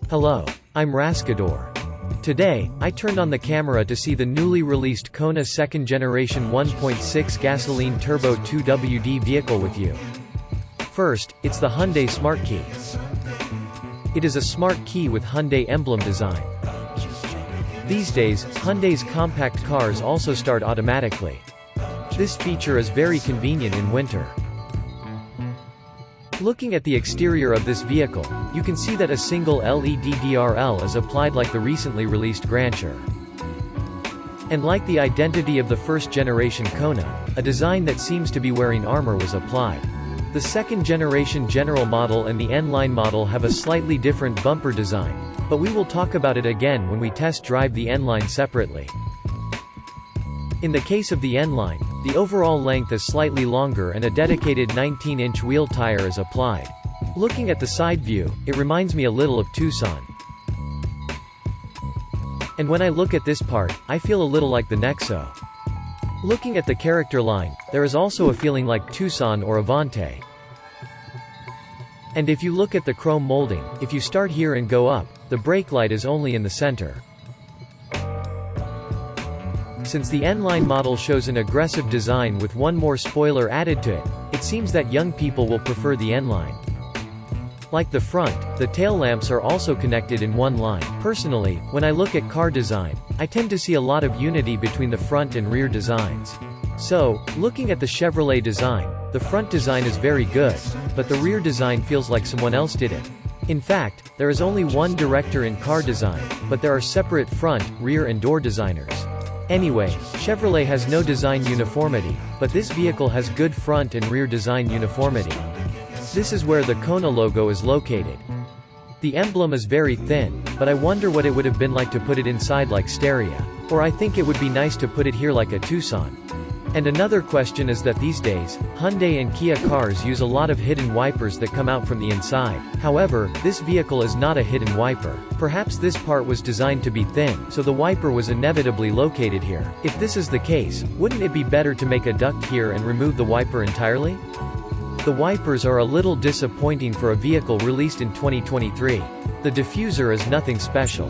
Hello. I'm Rascador. Today, I turned on the camera to see the newly released Kona 2nd Generation 1.6 gasoline turbo 2WD vehicle with you. First, it's the Hyundai Smart Key. It is a smart key with Hyundai emblem design. These days, Hyundai's compact cars also start automatically. This feature is very convenient in winter. Looking at the exterior of this vehicle, you can see that a single LED DRL is applied like the recently released Grandeur. And like the identity of the first generation Kona, a design that seems to be wearing armor was applied. The second generation General model and the N-Line model have a slightly different bumper design, but we will talk about it again when we test drive the N-Line separately. In the case of the N-Line, the overall length is slightly longer and a dedicated 19-inch wheel tire is applied. Looking at the side view, it reminds me a little of Tucson. And when I look at this part, I feel a little like the Nexo. Looking at the character line, there is also a feeling like Tucson or Avante. And if you look at the chrome molding, if you start here and go up, the brake light is only in the center. Since the N-Line model shows an aggressive design with one more spoiler added to it, it seems that young people will prefer the N-Line. Like the front, the tail lamps are also connected in one line. Personally, when I look at car design, I tend to see a lot of unity between the front and rear designs. So, looking at the Chevrolet design, the front design is very good, but the rear design feels like someone else did it. In fact, there is only one director in car design, but there are separate front, rear and door designers. Anyway, Chevrolet has no design uniformity, but this vehicle has good front and rear design uniformity. This is where the Kona logo is located. The emblem is very thin, but I wonder what it would have been like to put it inside like Stereo. Or I think it would be nice to put it here like a Tucson. And another question is that these days, Hyundai and Kia cars use a lot of hidden wipers that come out from the inside. However, this vehicle is not a hidden wiper. Perhaps this part was designed to be thin, so the wiper was inevitably located here. If this is the case, wouldn't it be better to make a duct here and remove the wiper entirely? The wipers are a little disappointing for a vehicle released in 2023. The diffuser is nothing special.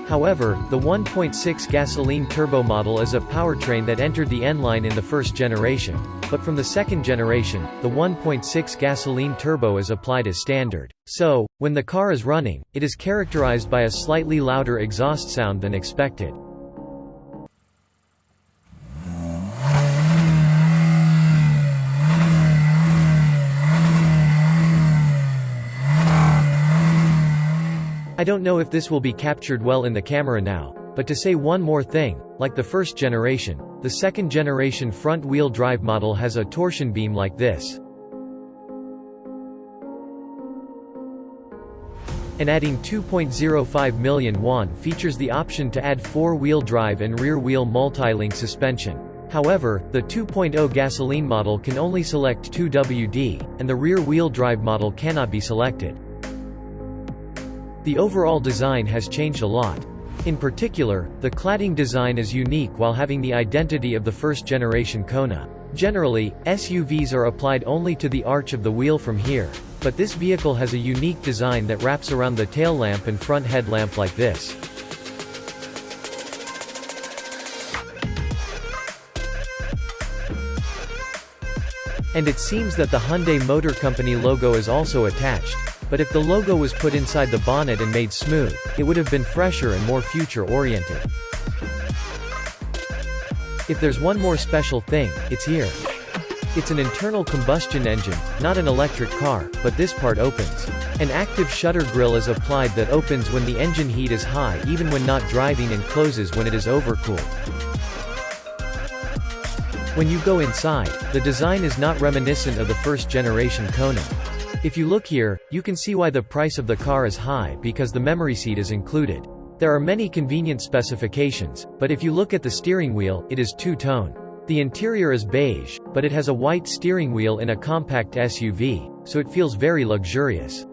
However, the 1.6 gasoline turbo model is a powertrain that entered the N-Line in the first generation, but from the second generation, the 1.6 gasoline turbo is applied as standard. So, when the car is running, it is characterized by a slightly louder exhaust sound than expected. I don't know if this will be captured well in the camera now, but to say one more thing, like the first generation, the second generation front-wheel drive model has a torsion beam like this. And adding 2.05 million won features the option to add four-wheel drive and rear-wheel multi-link suspension. However, the 2.0 gasoline model can only select 2WD, and the rear-wheel drive model cannot be selected. The overall design has changed a lot. In particular, the cladding design is unique while having the identity of the first generation Kona. Generally, SUVs are applied only to the arch of the wheel from here, but this vehicle has a unique design that wraps around the tail lamp and front headlamp like this. And it seems that the Hyundai Motor Company logo is also attached. But if the logo was put inside the bonnet and made smooth, it would have been fresher and more future-oriented. If there's one more special thing, it's here. It's an internal combustion engine, not an electric car, but this part opens. An active shutter grille is applied that opens when the engine heat is high even when not driving and closes when it is overcooled. When you go inside, the design is not reminiscent of the first generation Kona. If you look here, you can see why the price of the car is high because the memory seat is included. There are many convenient specifications, but if you look at the steering wheel, it is two-tone. The interior is beige, but it has a white steering wheel in a compact SUV, so it feels very luxurious.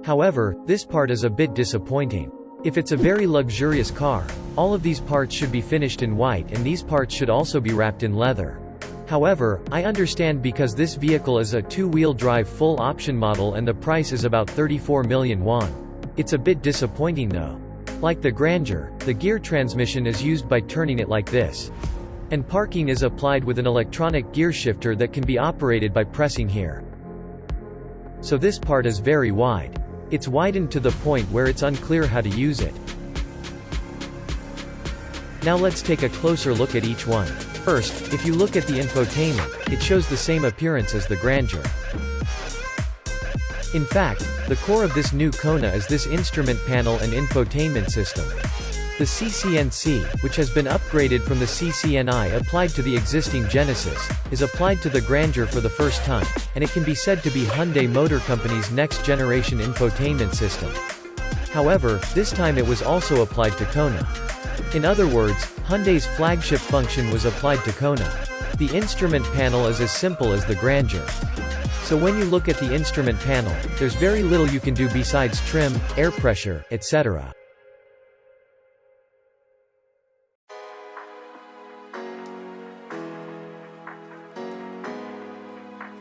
However, this part is a bit disappointing. If it's a very luxurious car, all of these parts should be finished in white and these parts should also be wrapped in leather. However, I understand because this vehicle is a two-wheel drive full option model and the price is about 34 million won. It's a bit disappointing though. Like the Grandeur, the gear transmission is used by turning it like this. And parking is applied with an electronic gear shifter that can be operated by pressing here. So this part is very wide. It's widened to the point where it's unclear how to use it. Now let's take a closer look at each one. First, if you look at the infotainment, it shows the same appearance as the Grandeur. In fact, the core of this new Kona is this instrument panel and infotainment system. The CCNC, which has been upgraded from the CCNI applied to the existing Genesis, is applied to the Grandeur for the first time, and it can be said to be Hyundai Motor Company's next-generation infotainment system. However, this time it was also applied to Kona. In other words, Hyundai's flagship function was applied to Kona. The instrument panel is as simple as the Grandeur. So when you look at the instrument panel, there's very little you can do besides trim, air pressure, etc.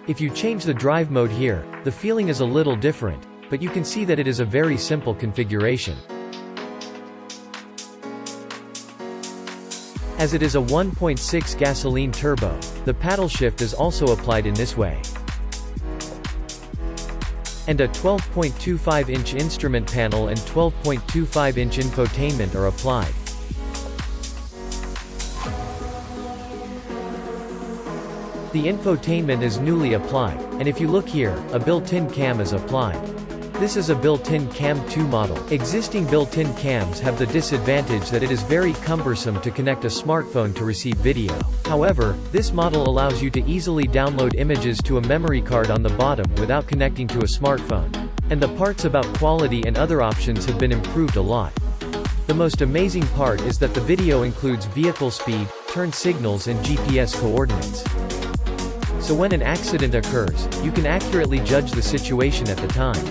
If you change the drive mode here, the feeling is a little different, but you can see that it is a very simple configuration. As it is a 1.6 gasoline turbo, the paddle shift is also applied in this way. And a 12.25-inch instrument panel and 12.25-inch infotainment are applied. The infotainment is newly applied, and if you look here, a built-in cam is applied. This is a built-in Cam 2 model. Existing built-in cams have the disadvantage that it is very cumbersome to connect a smartphone to receive video. However, this model allows you to easily download images to a memory card on the bottom without connecting to a smartphone. And the parts about quality and other options have been improved a lot. The most amazing part is that the video includes vehicle speed, turn signals and GPS coordinates. So when an accident occurs, you can accurately judge the situation at the time.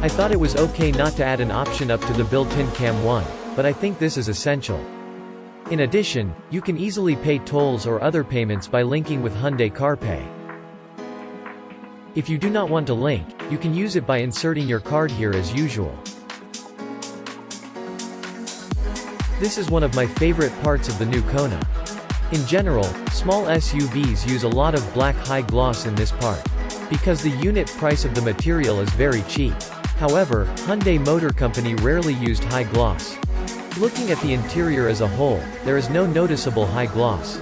I thought it was okay not to add an option up to the built-in Cam 1, but I think this is essential. In addition, you can easily pay tolls or other payments by linking with Hyundai CarPay. If you do not want to link, you can use it by inserting your card here as usual. This is one of my favorite parts of the new Kona. In general, small SUVs use a lot of black high gloss in this part, because the unit price of the material is very cheap. However, Hyundai Motor Company rarely used high gloss. Looking at the interior as a whole, there is no noticeable high gloss.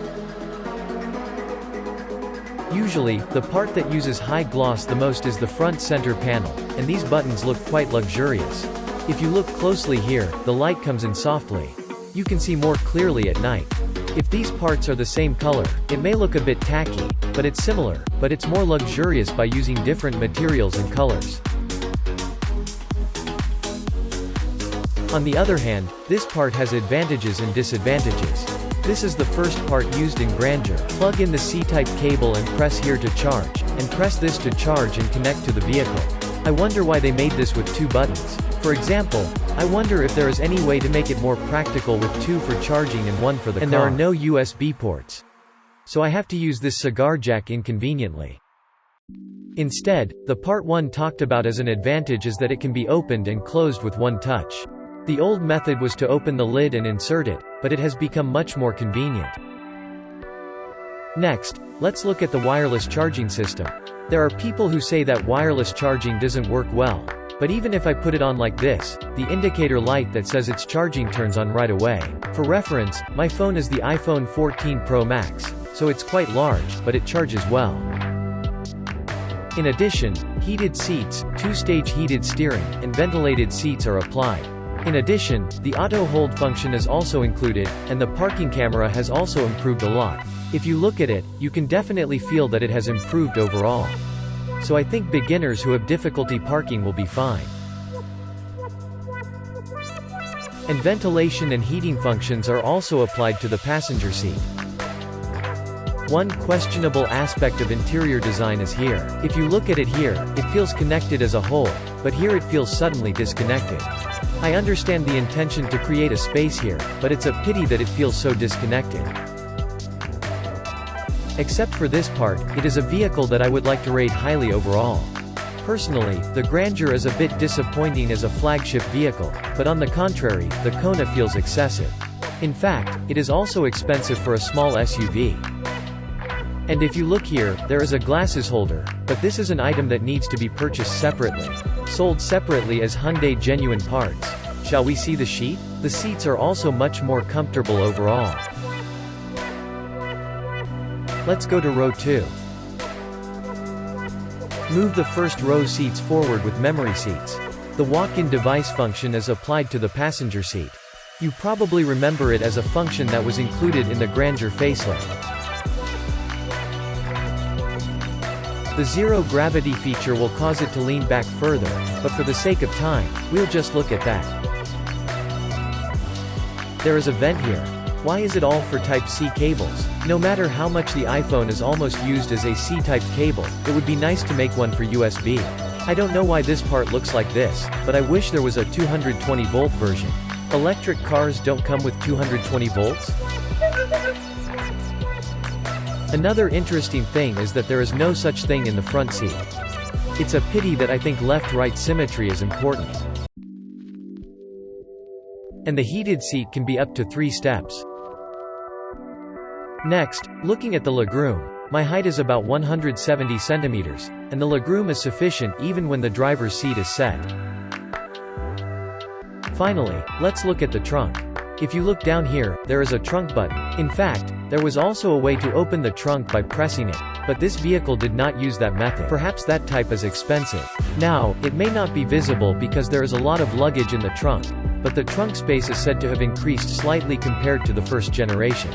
Usually, the part that uses high gloss the most is the front center panel, and these buttons look quite luxurious. If you look closely here, the light comes in softly. You can see more clearly at night. If these parts are the same color, it may look a bit tacky, but it's similar, but it's more luxurious by using different materials and colors. On the other hand, this part has advantages and disadvantages. This is the first part used in Grandeur. Plug in the C-type cable and press here to charge, and press this to charge and connect to the vehicle. I wonder why they made this with two buttons. For example, I wonder if there is any way to make it more practical with two for charging and one for the car. And there are no USB ports. So I have to use this cigar jack inconveniently. Instead, the part 1 talked about as an advantage is that it can be opened and closed with one touch. The old method was to open the lid and insert it, but it has become much more convenient. Next, let's look at the wireless charging system. There are people who say that wireless charging doesn't work well. But even if I put it on like this, the indicator light that says it's charging turns on right away. For reference, my phone is the iPhone 14 Pro Max, so it's quite large, but it charges well. In addition, heated seats, two-stage heated steering, and ventilated seats are applied. In addition, the auto hold function is also included, and the parking camera has also improved a lot. If you look at it, you can definitely feel that it has improved overall. So I think beginners who have difficulty parking will be fine. And ventilation and heating functions are also applied to the passenger seat. One questionable aspect of interior design is here. If you look at it here, it feels connected as a whole, but here it feels suddenly disconnected. I understand the intention to create a space here, but it's a pity that it feels so disconnected. Except for this part, it is a vehicle that I would like to rate highly overall. Personally, the Grandeur is a bit disappointing as a flagship vehicle, but on the contrary, the Kona feels excessive. In fact, it is also expensive for a small SUV. And if you look here, there is a glasses holder, but this is an item that needs to be purchased separately. Sold separately as Hyundai genuine parts. Shall we see the sheet? The seats are also much more comfortable overall. Let's go to row 2. Move the first row seats forward with memory seats. The walk-in device function is applied to the passenger seat. You probably remember it as a function that was included in the Grandeur facelift. The zero-gravity feature will cause it to lean back further, but for the sake of time, we'll just look at that. There is a vent here. Why is it all for Type-C cables? No matter how much the iPhone is almost used as a C-type cable, it would be nice to make one for USB. I don't know why this part looks like this, but I wish there was a 220-volt version. Electric cars don't come with 220 volts? Another interesting thing is that there is no such thing in the front seat. It's a pity that I think left-right symmetry is important. And the heated seat can be up to 3 steps. Next, looking at the legroom, my height is about 170 centimeters, and the legroom is sufficient even when the driver's seat is set. Finally, let's look at the trunk. If you look down here, there is a trunk button. In fact, there was also a way to open the trunk by pressing it, but this vehicle did not use that method. Perhaps that type is expensive. Now, it may not be visible because there is a lot of luggage in the trunk, but the trunk space is said to have increased slightly compared to the first generation.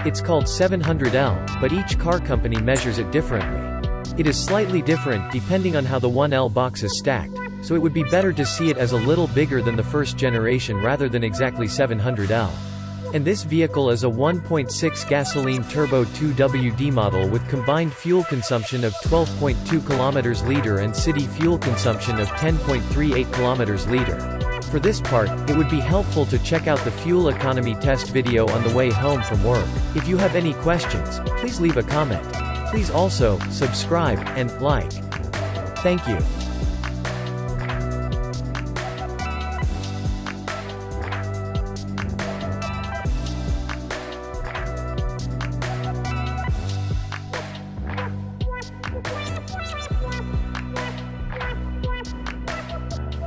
It's called 700L, but each car company measures it differently. It is slightly different depending on how the 1L box is stacked, so it would be better to see it as a little bigger than the first generation rather than exactly 700L. And this vehicle is a 1.6 gasoline turbo 2WD model with combined fuel consumption of 12.2 km/liter and city fuel consumption of 10.38 km/liter. For this part, it would be helpful to check out the fuel economy test video on the way home from work. If you have any questions, please leave a comment. Please also, subscribe, and like. Thank you.